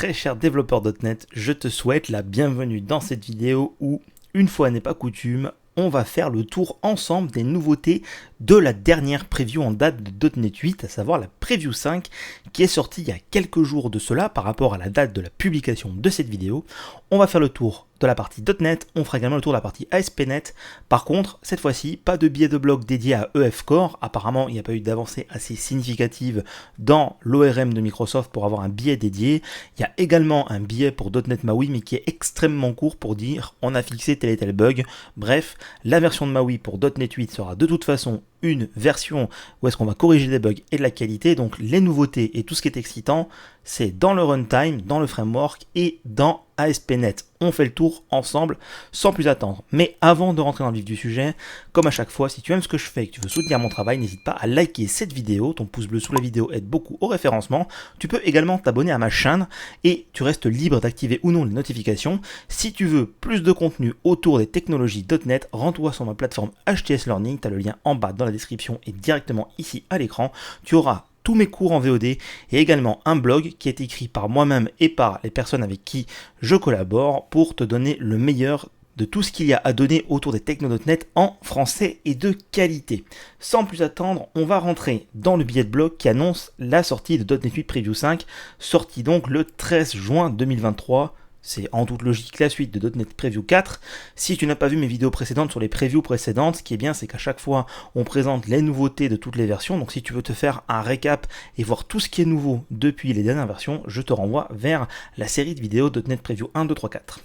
Très cher développeur .NET, je te souhaite la bienvenue dans cette vidéo où, une fois n'est pas coutume, on va faire le tour ensemble des nouveautés de la dernière preview en date de .NET 8, à savoir la Preview 5, qui est sortie il y a quelques jours de cela par rapport à la date de la publication de cette vidéo. On va faire le tour de la partie .NET, on fera également le tour de la partie ASP.NET. Par contre, cette fois-ci, pas de billet de blog dédié à EF Core. Apparemment, il n'y a pas eu d'avancée assez significative dans l'ORM de Microsoft pour avoir un billet dédié. Il y a également un billet pour .NET MAUI, mais qui est extrêmement court pour dire on a fixé tel et tel bug. Bref, la version de MAUI pour .NET 8 sera de toute façon une version où est-ce qu'on va corriger des bugs et de la qualité. Donc les nouveautés et tout ce qui est excitant, c'est dans le runtime, dans le framework et dans ASP.NET. On fait le tour ensemble sans plus attendre. Mais avant de rentrer dans le vif du sujet, comme à chaque fois, si tu aimes ce que je fais et que tu veux soutenir mon travail, n'hésite pas à liker cette vidéo. Ton pouce bleu sous la vidéo aide beaucoup au référencement. Tu peux également t'abonner à ma chaîne et tu restes libre d'activer ou non les notifications. Si tu veux plus de contenu autour des technologies .NET, rends-toi sur ma plateforme HTS Learning. Tu as le lien en bas dans la description et directement ici à l'écran. Tu auras tous mes cours en VOD et également un blog qui est écrit par moi-même et par les personnes avec qui je collabore pour te donner le meilleur de tout ce qu'il y a à donner autour des techno.net en français et de qualité. Sans plus attendre, on va rentrer dans le billet de blog qui annonce la sortie de .NET 8 Preview 5, sortie donc le 13 juin 2023. C'est en toute logique la suite de .NET Preview 4. Si tu n'as pas vu mes vidéos précédentes sur les previews précédentes, ce qui est bien, c'est qu'à chaque fois, on présente les nouveautés de toutes les versions. Donc si tu veux te faire un récap et voir tout ce qui est nouveau depuis les dernières versions, je te renvoie vers la série de vidéos .NET Preview 1, 2, 3, 4.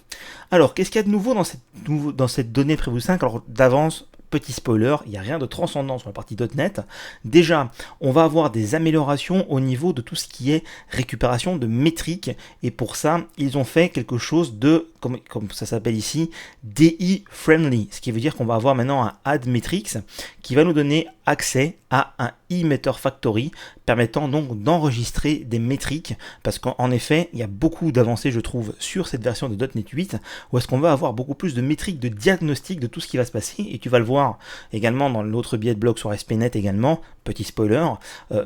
Alors, qu'est-ce qu'il y a de nouveau dans cette donnée Preview 5 ? Alors, d'avance, petit spoiler, il n'y a rien de transcendant sur la partie .NET. Déjà, on va avoir des améliorations au niveau de tout ce qui est récupération de métriques. Et pour ça, ils ont fait quelque chose de, comme ça s'appelle ici, DI friendly. Ce qui veut dire qu'on va avoir maintenant un add metrics qui va nous donner accès à un eMeter Factory permettant donc d'enregistrer des métriques, parce qu'en effet il y a beaucoup d'avancées je trouve sur cette version de .NET 8 où est-ce qu'on va avoir beaucoup plus de métriques de diagnostic de tout ce qui va se passer, et tu vas le voir également dans l'autre billet de blog sur ASP.NET également, petit spoiler,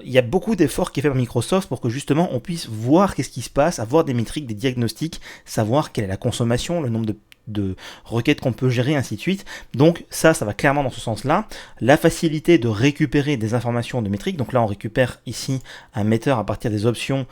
il y a beaucoup d'efforts qui est fait par Microsoft pour que justement on puisse voir qu'est-ce qui se passe, avoir des métriques, des diagnostics, savoir quelle est la consommation, le nombre de requêtes qu'on peut gérer, ainsi de suite. Donc ça va clairement dans ce sens-là. La facilité de récupérer des informations de métriques, donc là on récupère ici un meter à partir des options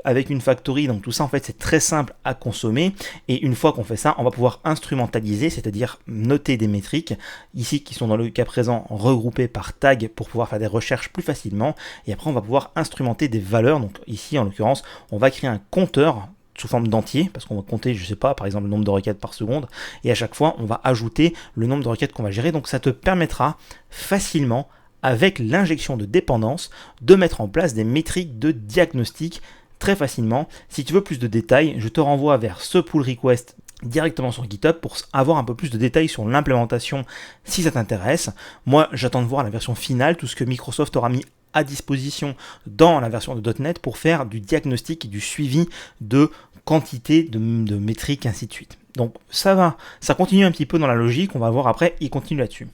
avec une factory, donc tout ça en fait c'est très simple à consommer, et une fois qu'on fait ça, on va pouvoir instrumentaliser, c'est-à-dire noter des métriques, ici qui sont dans le cas présent regroupées par tag pour pouvoir faire des recherches plus facilement, et après on va pouvoir instrumenter des valeurs, donc ici en l'occurrence on va créer un compteur sous forme d'entier, parce qu'on va compter, je sais pas, par exemple le nombre de requêtes par seconde, et à chaque fois on va ajouter le nombre de requêtes qu'on va gérer. Donc ça te permettra facilement, avec l'injection de dépendance, de mettre en place des métriques de diagnostic très facilement. Si tu veux plus de détails, je te renvoie vers ce pull request directement sur GitHub pour avoir un peu plus de détails sur l'implémentation si ça t'intéresse. Moi j'attends de voir la version finale, tout ce que Microsoft aura mis à disposition dans la version de .NET pour faire du diagnostic et du suivi de quantité de métriques, ainsi de suite. Donc ça continue un petit peu dans la logique, on va voir après, ils continuent là-dessus.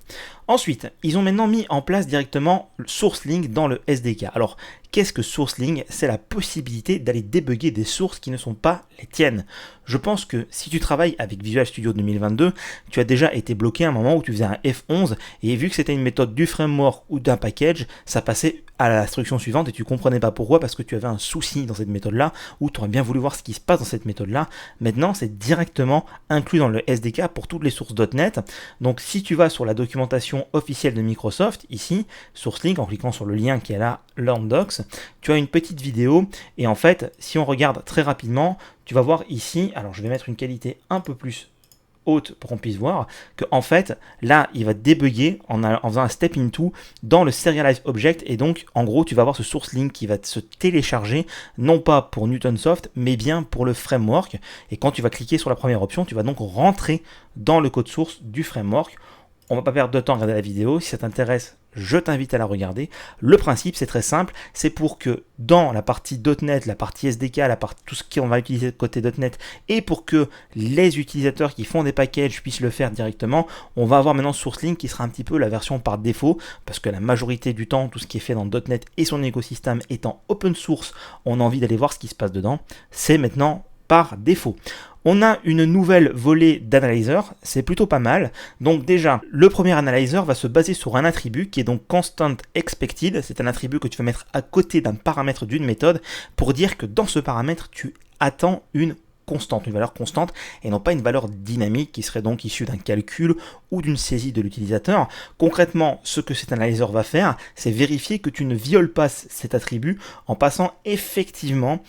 Ensuite, ils ont maintenant mis en place directement SourceLink dans le SDK. Alors, qu'est-ce que SourceLink ? C'est la possibilité d'aller débugger des sources qui ne sont pas les tiennes. Je pense que si tu travailles avec Visual Studio 2022, tu as déjà été bloqué à un moment où tu faisais un F11, et vu que c'était une méthode du framework ou d'un package, ça passait à l'instruction suivante et tu comprenais pas pourquoi, parce que tu avais un souci dans cette méthode-là, ou tu aurais bien voulu voir ce qui se passe dans cette méthode-là. Maintenant, c'est directement inclus dans le SDK pour toutes les sources .NET. Donc, si tu vas sur la documentation officielle de Microsoft, ici, SourceLink, en cliquant sur le lien qui est là, Learn Docs, tu as une petite vidéo, et en fait, si on regarde très rapidement, tu vas voir ici, alors je vais mettre une qualité un peu plus haute pour qu'on puisse voir que en fait là il va débugger en faisant un step into dans le serialize object, et donc en gros tu vas avoir ce source link qui va se télécharger non pas pour Newtonsoft mais bien pour le framework, et quand tu vas cliquer sur la première option tu vas donc rentrer dans le code source du framework. On va pas perdre de temps à regarder la vidéo, si ça t'intéresse je t'invite à la regarder. Le principe, c'est très simple, c'est pour que dans la partie .NET, la partie SDK, la partie, tout ce qu'on va utiliser côté .NET, et pour que les utilisateurs qui font des packages puissent le faire directement, on va avoir maintenant SourceLink qui sera un petit peu la version par défaut, parce que la majorité du temps, tout ce qui est fait dans .NET et son écosystème étant open source, on a envie d'aller voir ce qui se passe dedans, c'est maintenant par défaut. On a une nouvelle volée d'analyzer, c'est plutôt pas mal. Donc déjà, le premier analyzer va se baser sur un attribut qui est donc constant expected. C'est un attribut que tu vas mettre à côté d'un paramètre d'une méthode pour dire que dans ce paramètre, tu attends une constante, une valeur constante et non pas une valeur dynamique qui serait donc issue d'un calcul ou d'une saisie de l'utilisateur. Concrètement, ce que cet analyzer va faire, c'est vérifier que tu ne violes pas cet attribut en passant effectivement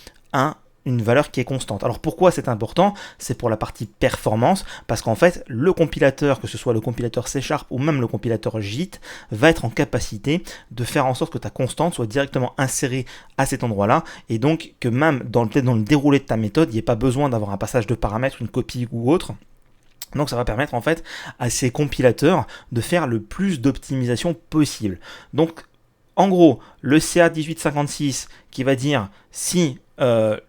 une valeur qui est constante. Alors pourquoi c'est important? C'est pour la partie performance, parce qu'en fait, le compilateur, que ce soit le compilateur C# ou même le compilateur JIT, va être en capacité de faire en sorte que ta constante soit directement insérée à cet endroit-là, et donc que même dans le déroulé de ta méthode, il n'y ait pas besoin d'avoir un passage de paramètres, une copie ou autre. Donc ça va permettre en fait à ces compilateurs de faire le plus d'optimisation possible. Donc en gros, le CA1856 qui va dire si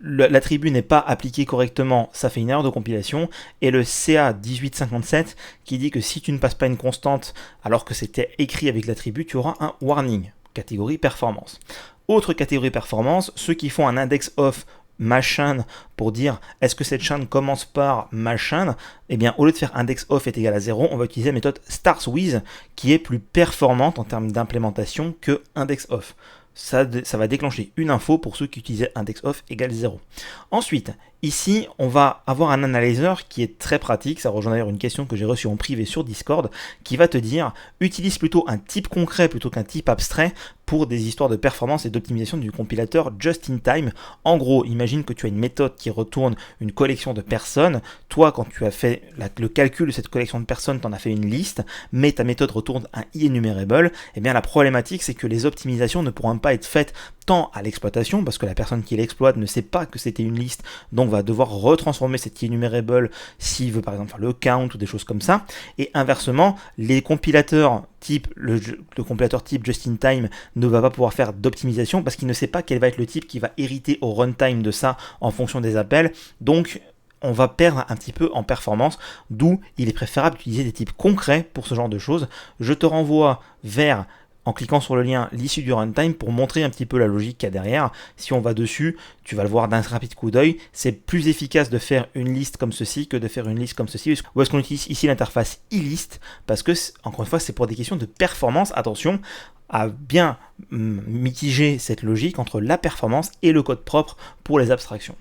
l'attribut n'est pas appliqué correctement, ça fait une erreur de compilation, et le CA1857 qui dit que si tu ne passes pas une constante alors que c'était écrit avec l'attribut, tu auras un warning, catégorie performance. Autre catégorie performance, ceux qui font un index of machin pour dire est-ce que cette chaîne commence par machin, eh bien au lieu de faire index of est égal à 0, on va utiliser la méthode starts with qui est plus performante en termes d'implémentation que index of. Ça va déclencher une info pour ceux qui utilisaient index of égale 0. Ensuite, ici, on va avoir un analyzer qui est très pratique, ça rejoint d'ailleurs une question que j'ai reçue en privé sur Discord, qui va te dire, utilise plutôt un type concret plutôt qu'un type abstrait pour des histoires de performance et d'optimisation du compilateur just in time. En gros, imagine que tu as une méthode qui retourne une collection de personnes. Toi, quand tu as fait le calcul de cette collection de personnes, tu en as fait une liste, mais ta méthode retourne un enumerable. Eh bien, la problématique, c'est que les optimisations ne pourront pas être faites tant à l'exploitation, parce que la personne qui l'exploite ne sait pas que c'était une liste, donc va devoir retransformer cet enumerable s'il veut par exemple faire le count ou des choses comme ça. Et inversement, les compilateurs type, le compilateur type just in time ne va pas pouvoir faire d'optimisation parce qu'il ne sait pas quel va être le type qui va hériter au runtime de ça en fonction des appels. Donc on va perdre un petit peu en performance, d'où il est préférable d'utiliser des types concrets pour ce genre de choses. Je te renvoie vers, en cliquant sur le lien, l'issue du runtime pour montrer un petit peu la logique qu'il y a derrière. Si on va dessus, tu vas le voir d'un rapide coup d'œil. C'est plus efficace de faire une liste comme ceci que de faire une liste comme ceci. Où est-ce qu'on utilise ici l'interface eList? Parce que, encore une fois, c'est pour des questions de performance. Attention à bien mitiger cette logique entre la performance et le code propre pour les abstractions.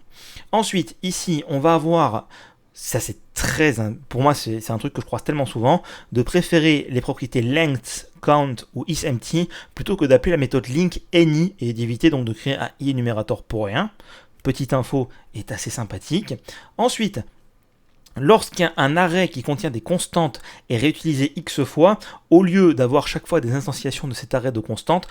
Ensuite, ici, on va avoir... Ça c'est pour moi c'est un truc que je croise tellement souvent, de préférer les propriétés length, count ou isEmpty plutôt que d'appeler la méthode link any et d'éviter donc de créer un enumérateur pour rien. Petite info est assez sympathique. Ensuite, lorsqu'un array qui contient des constantes est réutilisé x fois, au lieu d'avoir chaque fois des instantiations de cet array de constantes,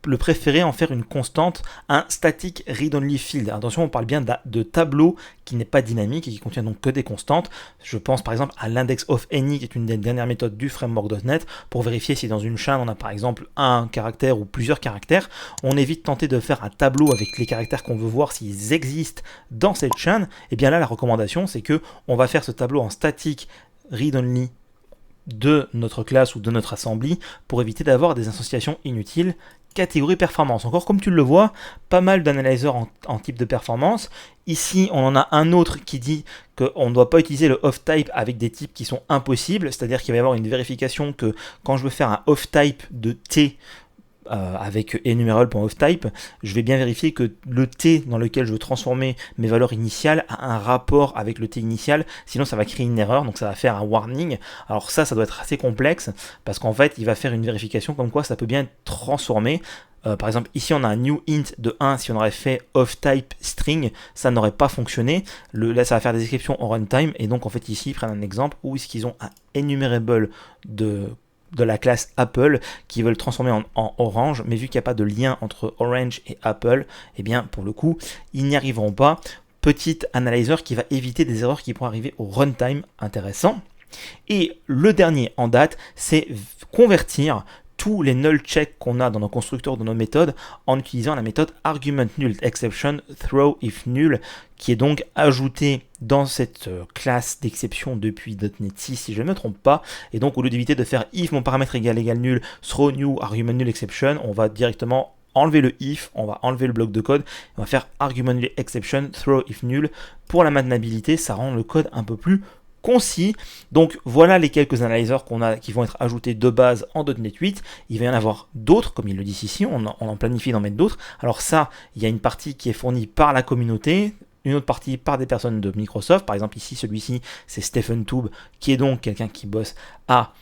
le préférer en faire une constante, un static read-only field. Attention, on parle bien de tableau qui n'est pas dynamique et qui contient donc que des constantes. Je pense par exemple à l'index of any, qui est une des dernières méthodes du framework.NET, pour vérifier si dans une chaîne on a par exemple un caractère ou plusieurs caractères. On évite de tenter de faire un tableau avec les caractères qu'on veut voir s'ils existent dans cette chaîne. Et bien là, la recommandation, c'est que on va faire ce tableau en static read-only de notre classe ou de notre assembly pour éviter d'avoir des associations inutiles. Catégorie performance. Encore comme tu le vois, pas mal d'analyseurs en type de performance. Ici, on en a un autre qui dit qu'on ne doit pas utiliser le off type avec des types qui sont impossibles, c'est-à-dire qu'il va y avoir une vérification que quand je veux faire un off type de T avec enumerable.offType, je vais bien vérifier que le T dans lequel je veux transformer mes valeurs initiales a un rapport avec le T initial, sinon ça va créer une erreur, donc ça va faire un warning. Alors ça doit être assez complexe, parce qu'en fait, il va faire une vérification comme quoi ça peut bien être transformé. Par exemple, ici on a un new int de 1, si on aurait fait off-type string, ça n'aurait pas fonctionné. Là, ça va faire des exceptions en runtime, et donc en fait ici, ils prennent un exemple où est-ce qu'ils ont un enumerable de la classe Apple qui veulent transformer en Orange, mais vu qu'il n'y a pas de lien entre Orange et Apple, eh bien pour le coup, ils n'y arriveront pas. Petit analyzer qui va éviter des erreurs qui pourraient arriver au runtime, intéressant. Et le dernier en date, c'est convertir tous les null checks qu'on a dans nos constructeurs, dans nos méthodes, en utilisant la méthode argument null exception throw if null, qui est donc ajoutée dans cette classe d'exception depuis .NET 6 si je ne me trompe pas. Et donc au lieu d'éviter de faire if mon paramètre égale nul, throw new argument null exception, on va directement enlever le if, on va enlever le bloc de code, on va faire argument null exception throw if null. Pour la maintenabilité, ça rend le code un peu plus concis. Donc voilà les quelques analyseurs qu'on a qui vont être ajoutés de base en .NET 8. Il va y en avoir d'autres, comme ils le disent ici, on en planifie d'en mettre d'autres. Alors ça, il y a une partie qui est fournie par la communauté, une autre partie par des personnes de Microsoft. Par exemple ici, celui-ci, c'est Stephen Toub, qui est donc quelqu'un qui bosse à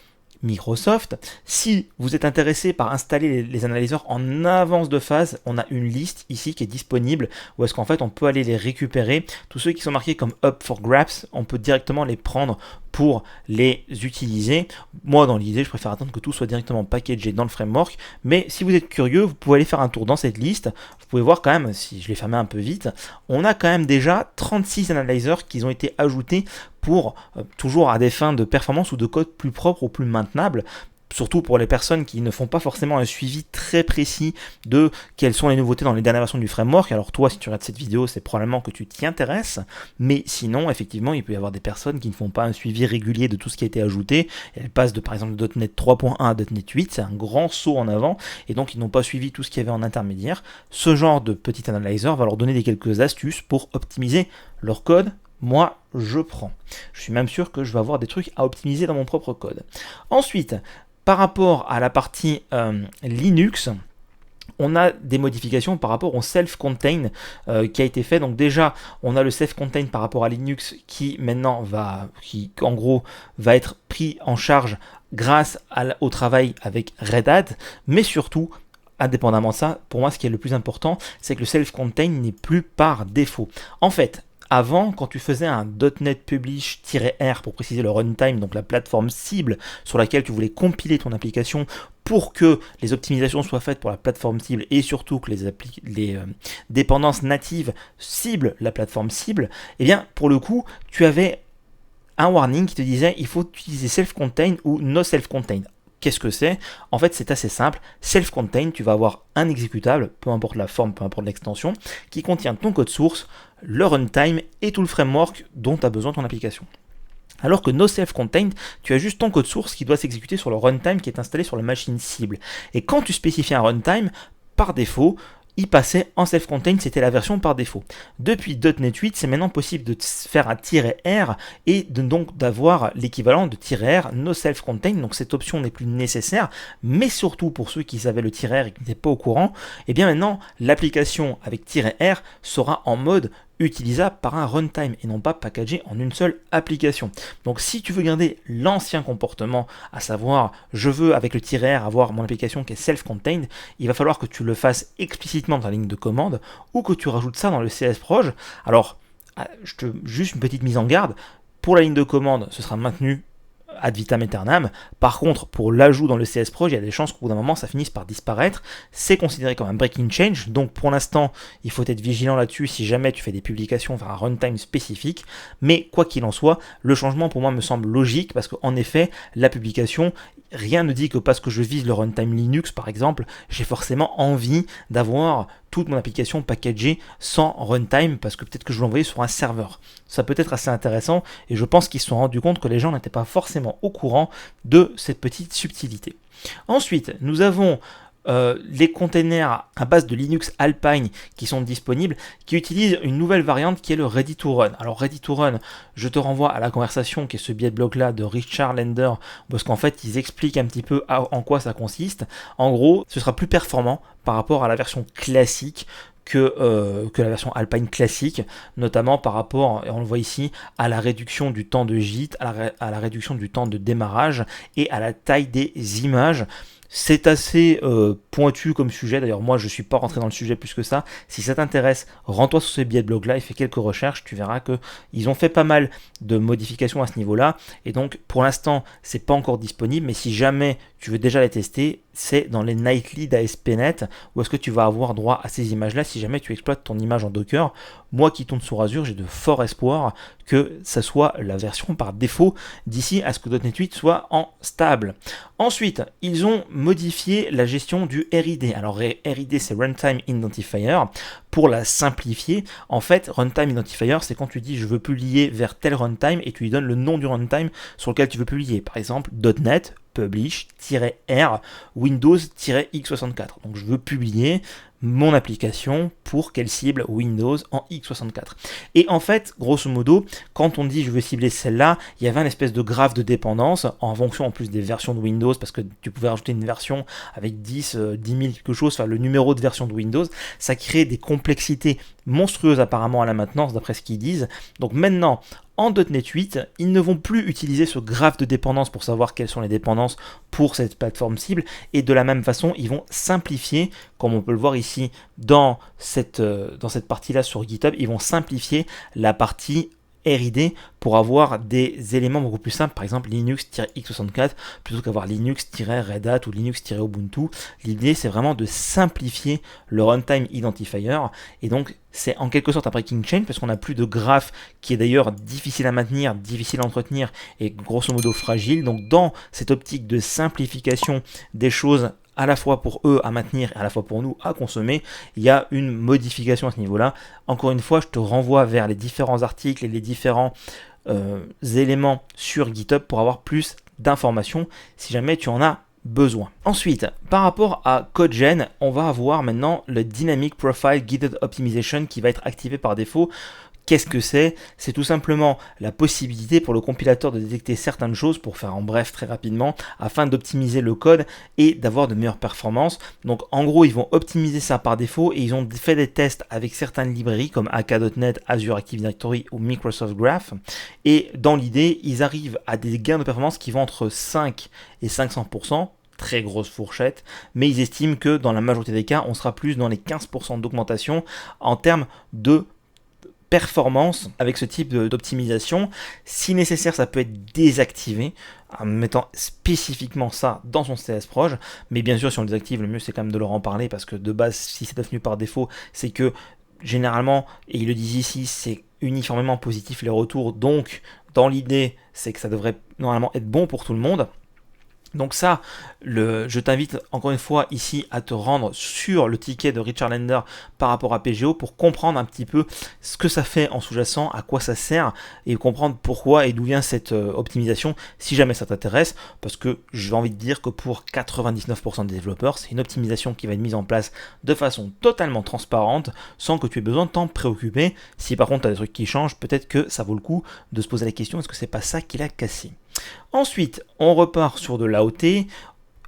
Microsoft. Si vous êtes intéressé par installer les analyseurs en avance de phase, on a une liste ici qui est disponible où est-ce qu'en fait on peut aller les récupérer. Tous ceux qui sont marqués comme up for grabs, on peut directement les prendre pour les utiliser. Moi, dans l'idée, je préfère attendre que tout soit directement packagé dans le framework. Mais si vous êtes curieux, vous pouvez aller faire un tour dans cette liste. Vous pouvez voir quand même, si je l'ai fermé un peu vite, on a quand même déjà 36 analyzers qui ont été ajoutés pour toujours à des fins de performance ou de code plus propre ou plus maintenable. Surtout pour les personnes qui ne font pas forcément un suivi très précis de quelles sont les nouveautés dans les dernières versions du framework. Alors toi, si tu regardes cette vidéo, c'est probablement que tu t'y intéresses, mais sinon, effectivement, il peut y avoir des personnes qui ne font pas un suivi régulier de tout ce qui a été ajouté. Elles passent de, par exemple, de .NET 3.1 à .NET 8, c'est un grand saut en avant, et donc ils n'ont pas suivi tout ce qu'il y avait en intermédiaire. Ce genre de petit analyzer va leur donner quelques astuces pour optimiser leur code. Moi, je prends. Je suis même sûr que je vais avoir des trucs à optimiser dans mon propre code. Ensuite, par rapport à la partie Linux, on a des modifications par rapport au self-contain qui a été fait. Donc déjà, on a le self-contain par rapport à Linux qui maintenant qui en gros va être pris en charge grâce au travail avec Red Hat, mais surtout, indépendamment de ça, pour moi, ce qui est le plus important, c'est que le self-contain n'est plus par défaut. En fait, avant, quand tu faisais un .NET Publish-R pour préciser le runtime, donc la plateforme cible sur laquelle tu voulais compiler ton application pour que les optimisations soient faites pour la plateforme cible et surtout que les dépendances natives ciblent la plateforme cible, eh bien, pour le coup, tu avais un warning qui te disait il faut utiliser self-contained ou no self-contained. Qu'est-ce que c'est? En fait, c'est assez simple. Self-contained, tu vas avoir un exécutable, peu importe la forme, peu importe l'extension, qui contient ton code source, le runtime et tout le framework dont tu as besoin de ton application. Alors que no self-contained, tu as juste ton code source qui doit s'exécuter sur le runtime qui est installé sur la machine cible. Et quand tu spécifies un runtime, par défaut, il passait en self-contained, c'était la version par défaut. Depuis .NET 8, c'est maintenant possible de faire un "-r" et donc d'avoir l'équivalent de "-r no self-contained", donc cette option n'est plus nécessaire, mais surtout pour ceux qui avaient le "-r et qui n'étaient pas au courant, et bien maintenant l'application avec "-r sera en mode utilisable par un runtime et non pas packagé en une seule application. Donc si tu veux garder l'ancien comportement, à savoir je veux avec le "-r avoir mon application qui est self-contained, il va falloir que tu le fasses explicitement dans la ligne de commande ou que tu rajoutes ça dans le CSproj. Alors, juste une petite mise en garde, pour la ligne de commande, ce sera maintenu ad vitam aeternam. Par contre, pour l'ajout dans le CSproj, il y a des chances qu'au bout d'un moment, ça finisse par disparaître. C'est considéré comme un breaking change. Donc, pour l'instant, il faut être vigilant là-dessus si jamais tu fais des publications vers un runtime spécifique. Mais quoi qu'il en soit, le changement pour moi me semble logique parce qu'en effet, la publication, rien ne dit que parce que je vise le runtime Linux, par exemple, j'ai forcément envie d'avoir toute mon application packagée sans runtime parce que peut-être que je vais l'envoyer sur un serveur. Ça peut être assez intéressant et je pense qu'ils se sont rendus compte que les gens n'étaient pas forcément au courant de cette petite subtilité. Ensuite, nous avons les containers à base de Linux Alpine qui sont disponibles, qui utilisent une nouvelle variante qui est le Ready to Run. Alors Ready to Run, je te renvoie à la conversation qui est ce billet de blog là de Richard Lender, parce qu'en fait ils expliquent un petit peu en quoi ça consiste. En gros, ce sera plus performant par rapport à la version classique que la version Alpine classique, notamment par rapport, et on le voit ici, à la réduction du temps de gîte, à la réduction du temps de démarrage et à la taille des images. C'est assez pointu comme sujet, d'ailleurs moi je ne suis pas rentré dans le sujet plus que ça. Si ça t'intéresse, rends-toi sur ce billet de blog là et fais quelques recherches, tu verras qu'ils ont fait pas mal de modifications à ce niveau là, et donc pour l'instant c'est pas encore disponible, mais si jamais tu veux déjà les tester, c'est dans les nightly d'ASP.NET où est-ce que tu vas avoir droit à ces images là si jamais tu exploites ton image en Docker. moi qui tourne sur Azure, j'ai de forts espoirs que ça soit la version par défaut d'ici à ce que .NET 8 soit en stable. Ensuite, ils ont modifié la gestion du RID. Alors RID, c'est Runtime Identifier. Pour la simplifier, en fait, Runtime Identifier, c'est quand tu dis je veux publier vers tel runtime et tu lui donnes le nom du runtime sur lequel tu veux publier. Par exemple, .NET publish-r Windows-x64. Donc je veux publier mon application pour qu'elle cible Windows en x64. Et en fait, grosso modo, quand on dit je veux cibler celle-là, il y avait un espèce de graphe de dépendance en fonction en plus des versions de Windows, parce que tu pouvais rajouter une version avec 10 000 quelque chose, enfin le numéro de version de Windows, ça crée des complexités monstrueuses apparemment à la maintenance d'après ce qu'ils disent. Donc maintenant, en .NET 8, ils ne vont plus utiliser ce graphe de dépendance pour savoir quelles sont les dépendances pour cette plateforme cible, et de la même façon, ils vont simplifier, comme on peut le voir ici dans cette partie-là sur GitHub, ils vont simplifier la partie RID pour avoir des éléments beaucoup plus simples, par exemple Linux-x64 plutôt qu'avoir Linux-Red Hat ou Linux-Ubuntu. L'idée c'est vraiment de simplifier le runtime identifier, et donc c'est en quelque sorte un breaking chain parce qu'on n'a plus de graphe qui est d'ailleurs difficile à maintenir, difficile à entretenir et grosso modo fragile. Donc dans cette optique de simplification des choses à la fois pour eux à maintenir et à la fois pour nous à consommer, il y a une modification à ce niveau-là. Encore une fois, je te renvoie vers les différents articles et les différents éléments sur GitHub pour avoir plus d'informations si jamais tu en as besoin. Ensuite, par rapport à CodeGen, on va avoir maintenant le Dynamic Profile Guided Optimization qui va être activé par défaut. Qu'est-ce que c'est? C'est tout simplement la possibilité pour le compilateur de détecter certaines choses, pour faire en bref très rapidement, afin d'optimiser le code et d'avoir de meilleures performances. Donc en gros, ils vont optimiser ça par défaut et ils ont fait des tests avec certaines librairies comme AK.NET, Azure Active Directory ou Microsoft Graph. Et dans l'idée, ils arrivent à des gains de performance qui vont entre 5 et 500%. Très grosse fourchette, mais ils estiment que dans la majorité des cas, on sera plus dans les 15% d'augmentation en termes de performance avec ce type d'optimisation. Si nécessaire, ça peut être désactivé en mettant spécifiquement ça dans son CS Proj, mais bien sûr si on le désactive, le mieux c'est quand même de leur en parler parce que de base, si c'est devenu par défaut, c'est que généralement, et ils le disent ici, c'est uniformément positif les retours, donc dans l'idée, c'est que ça devrait normalement être bon pour tout le monde. Donc ça, je t'invite encore une fois ici à te rendre sur le ticket de Richard Lender par rapport à PGO pour comprendre un petit peu ce que ça fait en sous-jacent, à quoi ça sert et comprendre pourquoi et d'où vient cette optimisation si jamais ça t'intéresse, parce que j'ai envie de dire que pour 99% des développeurs, c'est une optimisation qui va être mise en place de façon totalement transparente sans que tu aies besoin de t'en préoccuper. Si par contre tu as des trucs qui changent, peut-être que ça vaut le coup de se poser la question, est-ce que c'est pas ça qui l'a cassé? Ensuite, on repart sur de l'AOT,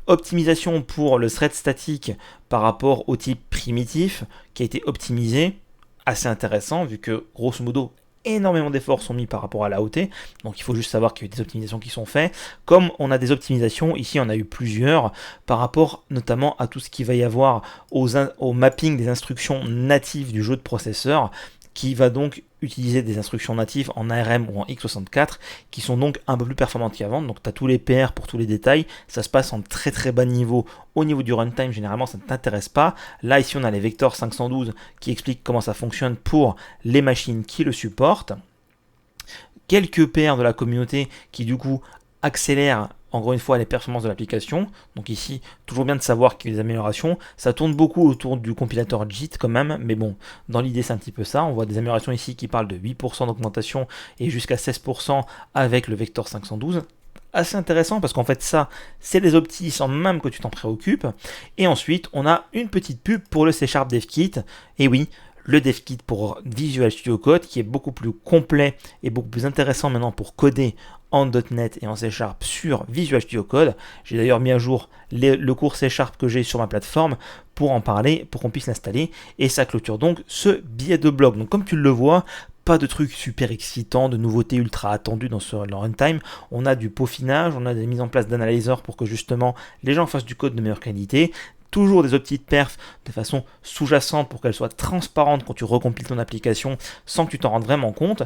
optimisation pour le thread statique par rapport au type primitif qui a été optimisé, assez intéressant vu que grosso modo énormément d'efforts sont mis par rapport à l'AOT, donc il faut juste savoir qu'il y a eu des optimisations qui sont faites. Comme on a des optimisations, ici on a eu plusieurs, par rapport notamment à tout ce qu'il va y avoir au mapping des instructions natives du jeu de processeur, qui va donc utiliser des instructions natives en ARM ou en x64 qui sont donc un peu plus performantes qu'avant. Donc tu as tous les PR pour tous les détails, ça se passe en très très bas niveau. Au niveau du runtime, généralement ça ne t'intéresse pas. Là ici on a les vecteurs 512 qui expliquent comment ça fonctionne pour les machines qui le supportent. Quelques PR de la communauté qui du coup accélèrent encore une fois les performances de l'application. Donc ici, toujours bien de savoir qu'il y a des améliorations. Ça tourne beaucoup autour du compilateur JIT quand même, mais bon, dans l'idée c'est un petit peu ça. On voit des améliorations ici qui parlent de 8% d'augmentation et jusqu'à 16% avec le vecteur 512. Assez intéressant parce qu'en fait ça, c'est les optis sans même que tu t'en préoccupes. Et ensuite, on a une petite pub pour le C# DevKit. Et oui, le DevKit pour Visual Studio Code qui est beaucoup plus complet et beaucoup plus intéressant maintenant pour coder en .NET et en C# sur Visual Studio Code. J'ai d'ailleurs mis à jour le cours C# que j'ai sur ma plateforme pour en parler, pour qu'on puisse l'installer. Et ça clôture donc ce billet de blog. Donc comme tu le vois, pas de trucs super excitants, de nouveautés ultra attendues dans ce runtime. On a du peaufinage, on a des mises en place d'analyseurs pour que justement les gens fassent du code de meilleure qualité. Toujours des petites perfs de façon sous-jacente pour qu'elles soient transparentes quand tu recompiles ton application sans que tu t'en rendes vraiment compte.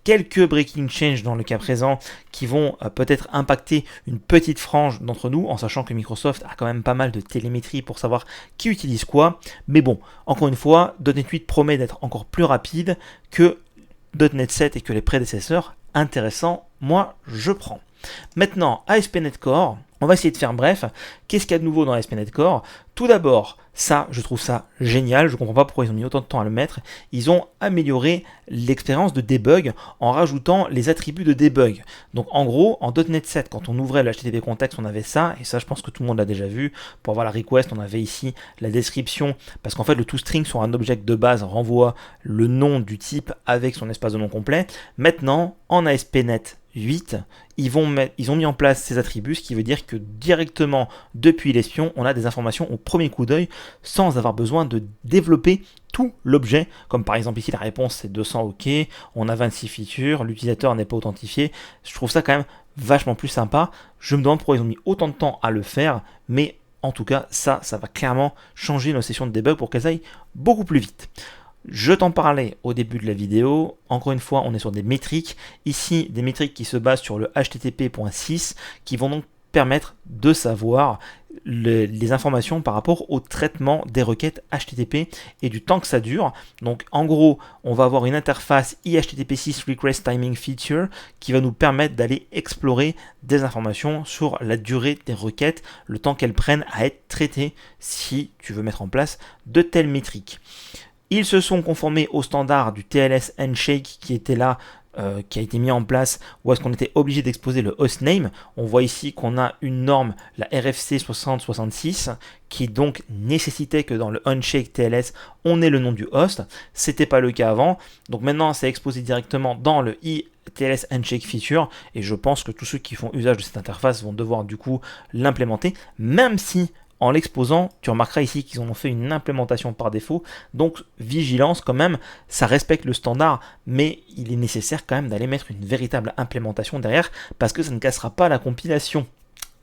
quelques breaking change dans le cas présent qui vont peut-être impacter une petite frange d'entre nous, en sachant que Microsoft a quand même pas mal de télémétrie pour savoir qui utilise quoi. Mais bon, encore une fois, .NET 8 promet d'être encore plus rapide que .NET 7 et que les prédécesseurs. Intéressant, moi je prends. Maintenant, ASP.NET Core, on va essayer de faire bref. Qu'est-ce qu'il y a de nouveau dans ASP.NET Core? Tout d'abord, ça, je trouve ça génial. Je ne comprends pas pourquoi ils ont mis autant de temps à le mettre. Ils ont amélioré l'expérience de debug en rajoutant les attributs de debug. Donc en gros, en .NET 7, quand on ouvrait le HTTP Context, on avait ça. Et ça, je pense que tout le monde l'a déjà vu. Pour avoir la request, on avait ici la description. Parce qu'en fait, le toString sur un object de base renvoie le nom du type avec son espace de nom complet. Maintenant, en ASP.NET 8, ils ont mis en place ces attributs, ce qui veut dire que directement depuis l'espion, on a des informations au premier coup d'œil sans avoir besoin de développer tout l'objet, comme par exemple ici la réponse c'est 200 OK, on a 26 features, l'utilisateur n'est pas authentifié. Je trouve ça quand même vachement plus sympa. Je me demande pourquoi ils ont mis autant de temps à le faire, mais en tout cas ça va clairement changer nos sessions de debug pour qu'elles aillent beaucoup plus vite. Je t'en parlais au début de la vidéo, encore une fois on est sur des métriques, ici des métriques qui se basent sur le HTTP.6 qui vont donc permettre de savoir les informations par rapport au traitement des requêtes HTTP et du temps que ça dure. Donc en gros on va avoir une interface iHTTP6 Request Timing Feature qui va nous permettre d'aller explorer des informations sur la durée des requêtes, le temps qu'elles prennent à être traitées si tu veux mettre en place de telles métriques. Ils se sont conformés au standard du TLS Handshake qui était là, qui a été mis en place, où est-ce qu'on était obligé d'exposer le hostname. On voit ici qu'on a une norme, la RFC 6066, qui donc nécessitait que dans le Handshake TLS, on ait le nom du host. C'était pas le cas avant. Donc maintenant, c'est exposé directement dans le TLS Handshake Feature, et je pense que tous ceux qui font usage de cette interface vont devoir du coup l'implémenter, même si en l'exposant, tu remarqueras ici qu'ils ont fait une implémentation par défaut, donc vigilance quand même, ça respecte le standard, mais il est nécessaire quand même d'aller mettre une véritable implémentation derrière, parce que ça ne cassera pas la compilation.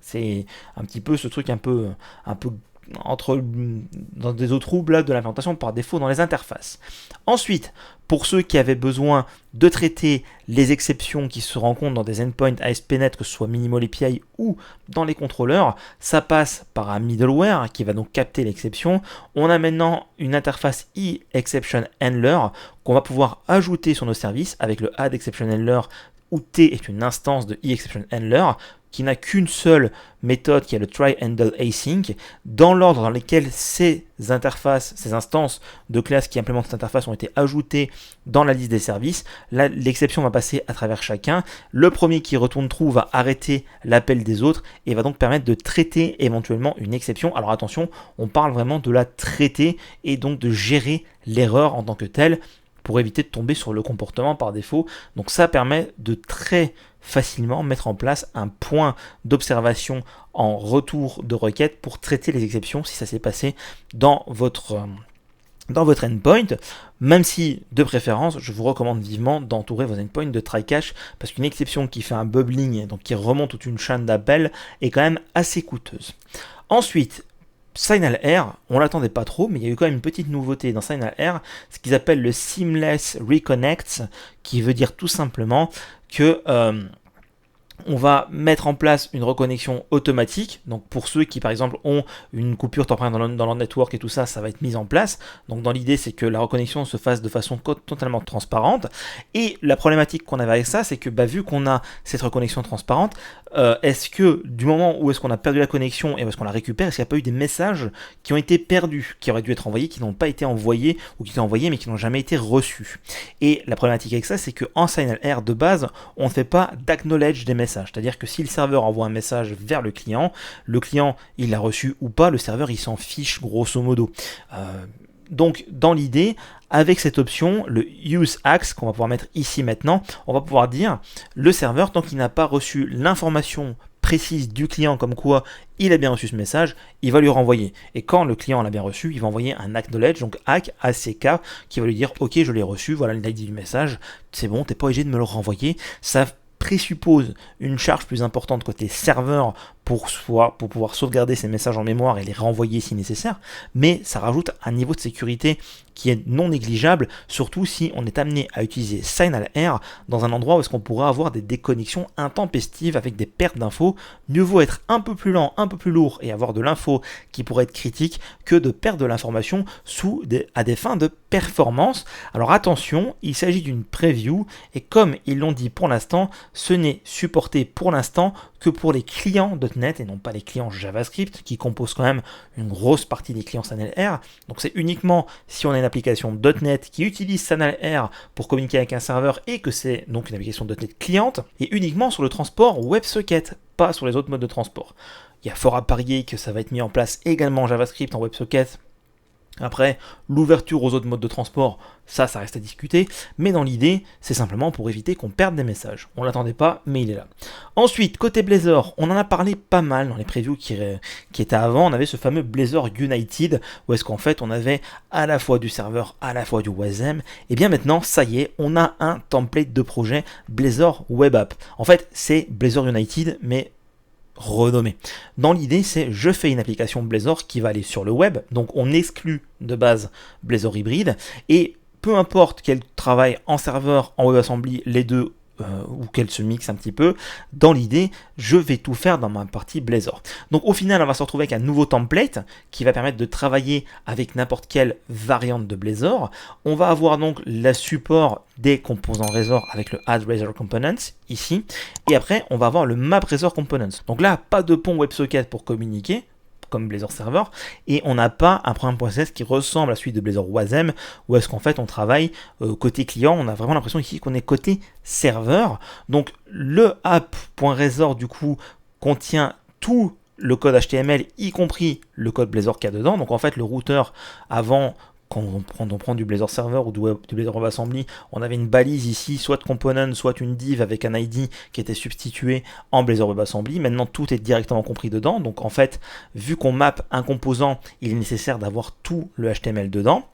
C'est un petit peu ce truc un peu entre dans des eaux troubles de l'implémentation par défaut dans les interfaces. Ensuite, pour ceux qui avaient besoin de traiter les exceptions qui se rencontrent dans des endpoints ASP.NET, que ce soit Minimal API ou dans les contrôleurs, ça passe par un middleware qui va donc capter l'exception. On a maintenant une interface eExceptionHandler qu'on va pouvoir ajouter sur nos services avec le addExceptionHandler, où T est une instance de eExceptionHandler qui n'a qu'une seule méthode qui est le try-handle-async, dans l'ordre dans lequel ces interfaces, ces instances de classe qui implémentent cette interface ont été ajoutées dans la liste des services. Là, l'exception va passer à travers chacun. Le premier qui retourne true va arrêter l'appel des autres et va donc permettre de traiter éventuellement une exception. Alors attention, on parle vraiment de la traiter et donc de gérer l'erreur en tant que telle, pour éviter de tomber sur le comportement par défaut. Donc ça permet de très facilement mettre en place un point d'observation en retour de requête pour traiter les exceptions si ça s'est passé dans votre endpoint, même si de préférence je vous recommande vivement d'entourer vos endpoints de try catch, parce qu'une exception qui fait un bubbling, donc qui remonte toute une chaîne d'appels, est quand même assez coûteuse. Ensuite, SignalR, on l'attendait pas trop, mais il y a eu quand même une petite nouveauté dans SignalR, ce qu'ils appellent le Seamless Reconnect, qui veut dire tout simplement que on va mettre en place une reconnexion automatique. Donc pour ceux qui par exemple ont une coupure temporaire dans leur network et tout ça, ça va être mis en place. Donc dans l'idée c'est que la reconnexion se fasse de façon totalement transparente. Et la problématique qu'on avait avec ça, c'est que vu qu'on a cette reconnexion transparente, est-ce que du moment où est-ce qu'on a perdu la connexion et où est-ce qu'on la récupère, est-ce qu'il n'y a pas eu des messages qui ont été perdus, qui auraient dû être envoyés, qui n'ont pas été envoyés, ou qui étaient envoyés mais qui n'ont jamais été reçus. Et la problématique avec ça, c'est qu'en SignalR de base, on ne fait pas d'acknowledge des messages. C'est-à-dire que si le serveur envoie un message vers le client il l'a reçu ou pas, le serveur il s'en fiche grosso modo. Donc dans l'idée, avec cette option, le useAx qu'on va pouvoir mettre ici maintenant, on va pouvoir dire le serveur, tant qu'il n'a pas reçu l'information précise du client comme quoi il a bien reçu ce message, il va lui renvoyer. Et quand le client l'a bien reçu, il va envoyer un acknowledge, donc ACK, qui va lui dire ok je l'ai reçu, voilà l'ID du message, c'est bon, t'es pas obligé de me le renvoyer. Ça présuppose une charge plus importante côté serveur pour pouvoir sauvegarder ces messages en mémoire et les renvoyer si nécessaire, mais ça rajoute un niveau de sécurité qui est non négligeable, surtout si on est amené à utiliser SignalR dans un endroit où est-ce qu'on pourrait avoir des déconnexions intempestives avec des pertes d'infos. Mieux vaut être un peu plus lent, un peu plus lourd et avoir de l'info qui pourrait être critique que de perdre de l'information à des fins de performance. Alors attention, il s'agit d'une preview et comme ils l'ont dit pour l'instant, ce n'est supporté pour l'instant que pour les clients .NET et non pas les clients JavaScript qui composent quand même une grosse partie des clients SignalR. Donc c'est uniquement si on a une application .NET qui utilise SignalR pour communiquer avec un serveur et que c'est donc une application .NET cliente et uniquement sur le transport WebSocket, pas sur les autres modes de transport. Il y a fort à parier que ça va être mis en place également en JavaScript en WebSocket. Après, l'ouverture aux autres modes de transport, ça reste à discuter, mais dans l'idée, c'est simplement pour éviter qu'on perde des messages. On ne l'attendait pas, mais il est là. Ensuite, côté Blazor, on en a parlé pas mal dans les previews qui étaient avant, on avait ce fameux Blazor United, où est-ce qu'en fait on avait à la fois du serveur, à la fois du WASM, et bien maintenant, ça y est, on a un template de projet Blazor Web App. En fait, c'est Blazor United, mais renommé. Dans l'idée, c'est je fais une application Blazor qui va aller sur le web, donc on exclut de base Blazor hybride, et peu importe qu'elle travaille en serveur, en WebAssembly, les deux, ou qu'elle se mixe un petit peu, dans l'idée, je vais tout faire dans ma partie Blazor. Donc au final, on va se retrouver avec un nouveau template qui va permettre de travailler avec n'importe quelle variante de Blazor. On va avoir donc le support des composants Razor avec le Add Razor Components ici, et après on va avoir le Map Razor Components. Donc là, pas de pont WebSocket pour communiquer, comme Blazor Server, et on n'a pas un programme.cs qui ressemble à celui de Blazor WASM, où est-ce qu'en fait on travaille côté client, on a vraiment l'impression ici qu'on est côté serveur. Donc le app.razor du coup contient tout le code HTML, y compris le code Blazor qu'il y a dedans. Donc en fait le routeur avant, quand on prend du Blazor Server ou du Blazor WebAssembly, on avait une balise ici, soit de component, soit une div avec un ID qui était substitué en Blazor WebAssembly. Maintenant, tout est directement compris dedans. Donc, en fait, vu qu'on map un composant, il est nécessaire d'avoir tout le HTML dedans.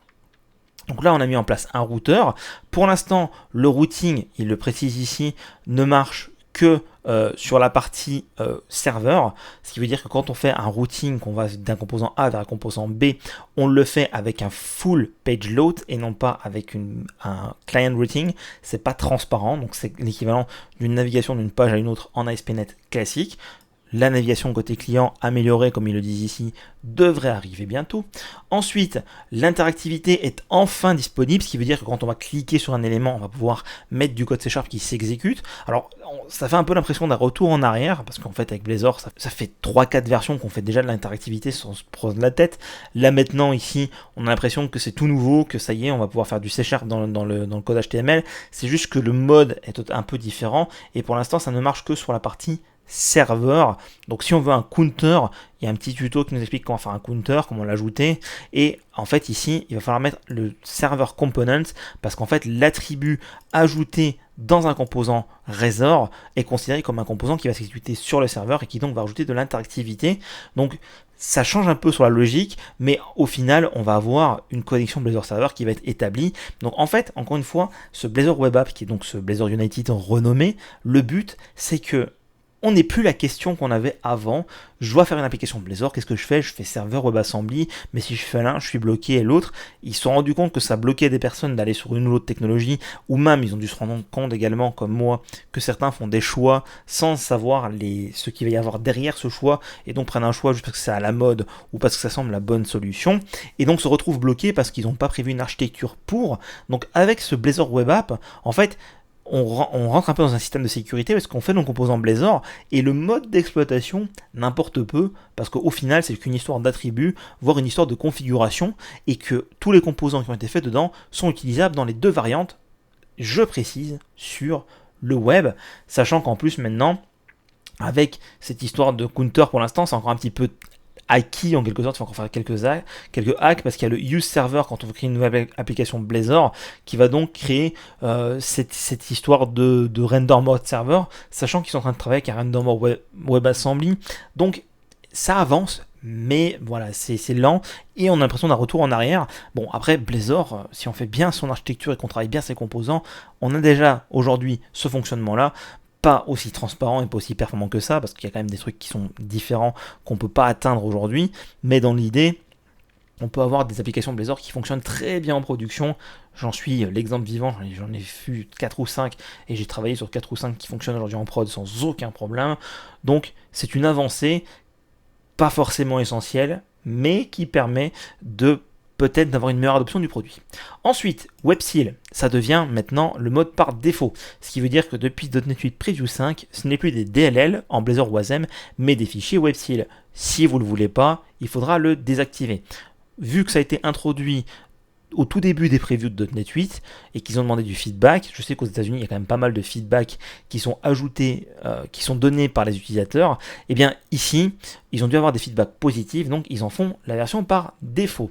Donc là, on a mis en place un routeur. Pour l'instant, le routing, il le précise ici, ne marche que sur la partie serveur, ce qui veut dire que quand on fait un routing, qu'on va d'un composant A vers un composant B, on le fait avec un full page load et non pas avec un client routing. C'est pas transparent, donc c'est l'équivalent d'une navigation d'une page à une autre en ASP.NET classique. La navigation côté client améliorée, comme ils le disent ici, devrait arriver bientôt. Ensuite, l'interactivité est enfin disponible, ce qui veut dire que quand on va cliquer sur un élément, on va pouvoir mettre du code C# qui s'exécute. Alors, ça fait un peu l'impression d'un retour en arrière, parce qu'en fait, avec Blazor, ça fait 3-4 versions qu'on fait déjà de l'interactivité sans se prendre la tête. Là, maintenant, ici, on a l'impression que c'est tout nouveau, que ça y est, on va pouvoir faire du C# dans le code HTML. C'est juste que le mode est un peu différent, et pour l'instant, ça ne marche que sur la partie serveur. Donc si on veut un counter, il y a un petit tuto qui nous explique comment faire un counter, comment l'ajouter, et en fait ici il va falloir mettre le server component parce qu'en fait l'attribut ajouté dans un composant Razor est considéré comme un composant qui va s'exécuter sur le serveur et qui donc va ajouter de l'interactivité. Donc ça change un peu sur la logique, mais au final on va avoir une connexion Blazor Server qui va être établie. Donc en fait, encore une fois, ce Blazor Web App qui est donc ce Blazor United renommé, le but c'est que on n'est plus la question qu'on avait avant. Je dois faire une application Blazor, qu'est-ce que je fais? Je fais serveur WebAssembly, mais si je fais l'un, je suis bloqué et l'autre. Ils se sont rendus compte que ça bloquait des personnes d'aller sur une ou l'autre technologie, ou même ils ont dû se rendre compte également, comme moi, que certains font des choix sans savoir ce qu'il va y avoir derrière ce choix, et donc prennent un choix juste parce que c'est à la mode ou parce que ça semble la bonne solution, et donc se retrouvent bloqués parce qu'ils n'ont pas prévu une architecture pour. Donc avec ce Blazor Web App, en fait, on rentre un peu dans un système de sécurité parce qu'on fait nos composants Blazor et le mode d'exploitation n'importe peu parce qu'au final c'est qu'une histoire d'attributs, voire une histoire de configuration et que tous les composants qui ont été faits dedans sont utilisables dans les deux variantes, je précise, sur le web, sachant qu'en plus maintenant, avec cette histoire de counter pour l'instant, c'est encore un petit peu hacky en quelque sorte, il faut encore faire quelques hacks parce qu'il y a le use server quand on veut créer une nouvelle application Blazor qui va donc créer cette histoire de render mode server, sachant qu'ils sont en train de travailler avec un render mode WebAssembly. Donc ça avance, mais voilà, c'est lent et on a l'impression d'un retour en arrière. Bon, après Blazor, si on fait bien son architecture et qu'on travaille bien ses composants, on a déjà aujourd'hui ce fonctionnement là. pas aussi transparent et pas aussi performant que ça, parce qu'il y a quand même des trucs qui sont différents qu'on ne peut pas atteindre aujourd'hui, mais dans l'idée, on peut avoir des applications Blazor qui fonctionnent très bien en production. J'en suis l'exemple vivant, j'en ai vu 4 ou 5 et j'ai travaillé sur 4 ou 5 qui fonctionnent aujourd'hui en prod sans aucun problème. Donc c'est une avancée, pas forcément essentielle, mais qui permet de peut-être d'avoir une meilleure adoption du produit. Ensuite, WebSeal, ça devient maintenant le mode par défaut, ce qui veut dire que depuis .NET 8 Preview 5, ce n'est plus des DLL en Blazor Wasm, mais des fichiers WebSeal. Si vous ne le voulez pas, il faudra le désactiver. Vu que ça a été introduit au tout début des previews de .NET 8 et qu'ils ont demandé du feedback, je sais qu'aux États-Unis il y a quand même pas mal de feedback qui sont ajoutés, qui sont donnés par les utilisateurs, et bien ici ils ont dû avoir des feedbacks positifs, donc ils en font la version par défaut.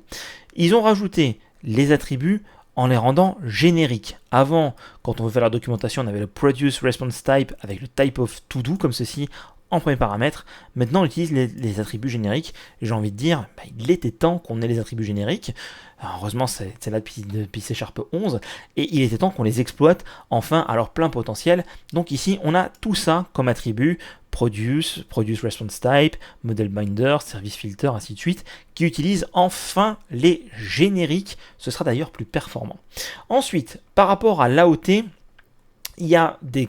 Ils ont rajouté les attributs en les rendant génériques. Avant, quand on veut faire la documentation, on avait le produce response type avec le type of to do comme ceci en premier paramètre. Maintenant on utilise les attributs génériques. J'ai envie de dire, il était temps qu'on ait les attributs génériques. Alors, heureusement c'est là depuis C# 11 et il était temps qu'on les exploite enfin à leur plein potentiel. Donc ici on a tout ça comme attribut, produce response type, model binder, service filter, ainsi de suite, qui utilisent enfin les génériques. Ce sera d'ailleurs plus performant. Ensuite, par rapport à l'AOT, il y a des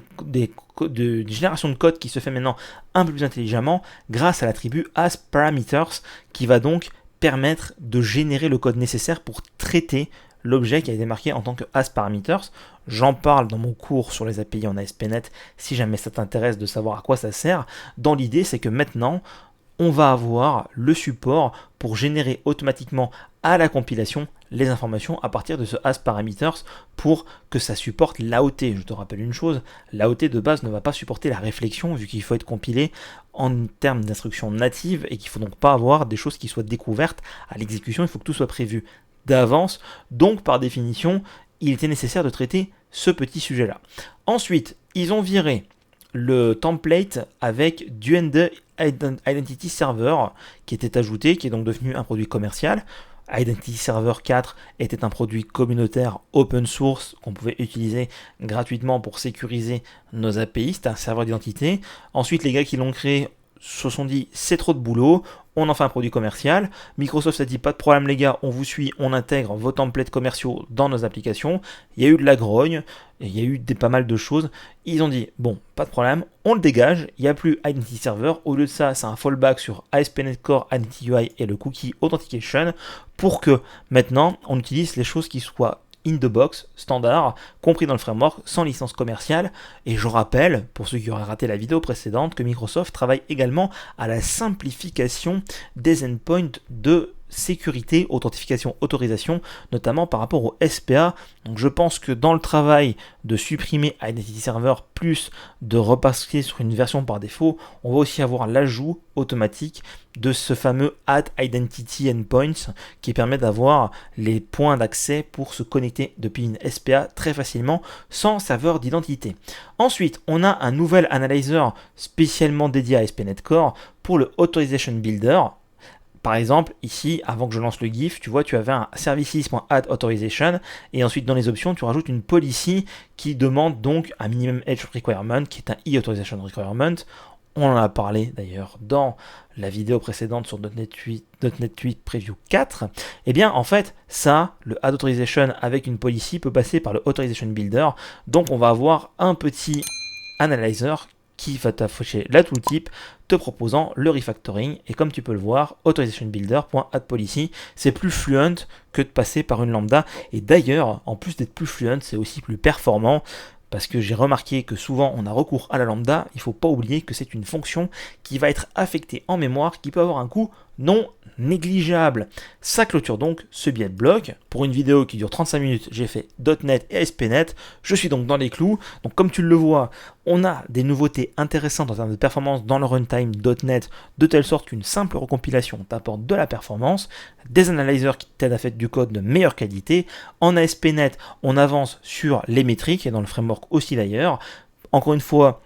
génération de code qui se fait maintenant un peu plus intelligemment grâce à l'attribut asParameters qui va donc permettre de générer le code nécessaire pour traiter l'objet qui a été marqué en tant que asParameters. J'en parle dans mon cours sur les API en ASP.NET si jamais ça t'intéresse de savoir à quoi ça sert. Dans l'idée, c'est que maintenant, on va avoir le support pour générer automatiquement à la compilation les informations à partir de ce asParameters pour que ça supporte l'AOT. Je te rappelle une chose, l'AOT de base ne va pas supporter la réflexion vu qu'il faut être compilé en termes d'instructions natives et qu'il ne faut donc pas avoir des choses qui soient découvertes à l'exécution, il faut que tout soit prévu d'avance. Donc par définition, il était nécessaire de traiter ce petit sujet-là. Ensuite, ils ont viré le template avec du Identity Server qui était ajouté, qui est donc devenu un produit commercial. Identity Server 4 était un produit communautaire open source qu'on pouvait utiliser gratuitement pour sécuriser nos API. C'était un serveur d'identité. Ensuite, les gars qui l'ont créé se sont dit c'est trop de boulot, on en fait un produit commercial. Microsoft s'est dit pas de problème les gars, on vous suit, on intègre vos templates commerciaux dans nos applications. Il y a eu de la grogne, il y a eu pas mal de choses. Ils ont dit bon, pas de problème, on le dégage, il n'y a plus Identity Server. Au lieu de ça, c'est un fallback sur ASP.NET Core, Identity UI et le Cookie Authentication pour que maintenant on utilise les choses qui soient in the box, standard, compris dans le framework, sans licence commerciale. Et je rappelle, pour ceux qui auraient raté la vidéo précédente, que Microsoft travaille également à la simplification des endpoints de sécurité, authentification, autorisation, notamment par rapport au SPA. Donc je pense que dans le travail de supprimer Identity Server plus de repasser sur une version par défaut, on va aussi avoir l'ajout automatique de ce fameux Add Identity Endpoints qui permet d'avoir les points d'accès pour se connecter depuis une SPA très facilement sans serveur d'identité. Ensuite, on a un nouvel analyzer spécialement dédié à ASP.NET Core pour le Authorization Builder. Par exemple, ici, avant que je lance le GIF, tu vois, tu avais un services.add_authorization et ensuite dans les options, tu rajoutes une policy qui demande donc un minimum edge requirement qui est un e-authorization requirement. On en a parlé d'ailleurs dans la vidéo précédente sur .NET 8 Preview 4. Et bien en fait, ça, le add authorization avec une policy peut passer par le authorization builder. Donc on va avoir un petit analyzer qui va t'afficher la tooltip te proposant le refactoring. Et comme tu peux le voir, authorizationbuilder.addPolicy, c'est plus fluent que de passer par une lambda. Et d'ailleurs, en plus d'être plus fluent, c'est aussi plus performant. Parce que j'ai remarqué que souvent on a recours à la lambda, il ne faut pas oublier que c'est une fonction qui va être affectée en mémoire, qui peut avoir un coût non négligeable. Ça clôture donc ce billet de bloc. Pour une vidéo qui dure 35 minutes, j'ai fait .NET et ASP.NET. Je suis donc dans les clous. Donc comme tu le vois, on a des nouveautés intéressantes en termes de performance dans le runtime .NET, de telle sorte qu'une simple recompilation t'apporte de la performance, des analyzers qui t'aident à faire du code de meilleure qualité. En ASP.NET, on avance sur les métriques, et dans le framework aussi d'ailleurs. Encore une fois,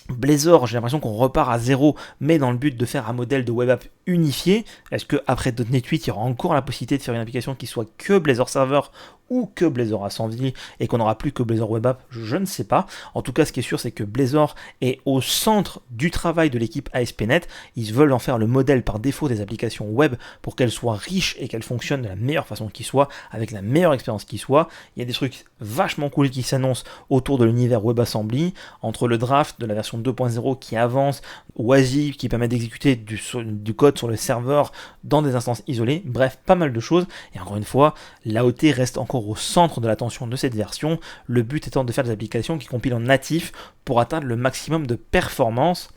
Blazor, j'ai l'impression qu'on repart à zéro, mais dans le but de faire un modèle de web app unifié. Est-ce qu'après .NET 8, il y aura encore la possibilité de faire une application qui soit que Blazor Server ou que Blazor Assembly et qu'on n'aura plus que Blazor Web App? Je ne sais pas. En tout cas, ce qui est sûr, c'est que Blazor est au centre du travail de l'équipe ASP.NET. Ils veulent en faire le modèle par défaut des applications web pour qu'elles soient riches et qu'elles fonctionnent de la meilleure façon qui soit, avec la meilleure expérience qui soit. Il y a des trucs vachement cool qui s'annoncent autour de l'univers WebAssembly, entre le draft de la version 2.0 qui avance, WASI qui permet d'exécuter du code sur le serveur dans des instances isolées. Bref, pas mal de choses. Et encore une fois, l'AOT reste encore au centre de l'attention de cette version, le but étant de faire des applications qui compilent en natif pour atteindre le maximum de performance.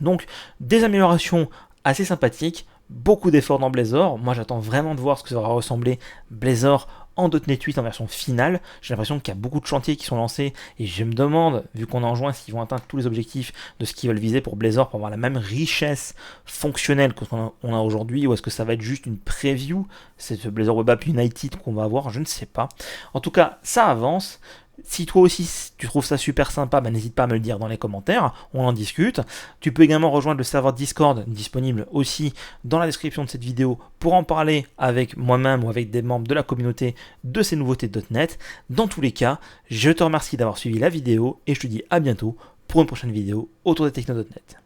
Donc des améliorations assez sympathiques, beaucoup d'efforts dans Blazor. Moi j'attends vraiment de voir ce que ça va ressembler Blazor en .NET 8 en version finale. J'ai l'impression qu'il y a beaucoup de chantiers qui sont lancés et je me demande, vu qu'on est en juin, s'ils vont atteindre tous les objectifs de ce qu'ils veulent viser pour Blazor pour avoir la même richesse fonctionnelle que ce qu'on a aujourd'hui, ou est-ce que ça va être juste une preview, c'est ce Blazor Web App United qu'on va avoir, je ne sais pas. En tout cas, ça avance. Si toi aussi tu trouves ça super sympa, n'hésite pas à me le dire dans les commentaires, on en discute. Tu peux également rejoindre le serveur Discord, disponible aussi dans la description de cette vidéo, pour en parler avec moi-même ou avec des membres de la communauté de ces nouveautés de .NET. Dans tous les cas, je te remercie d'avoir suivi la vidéo et je te dis à bientôt pour une prochaine vidéo autour des techno.NET.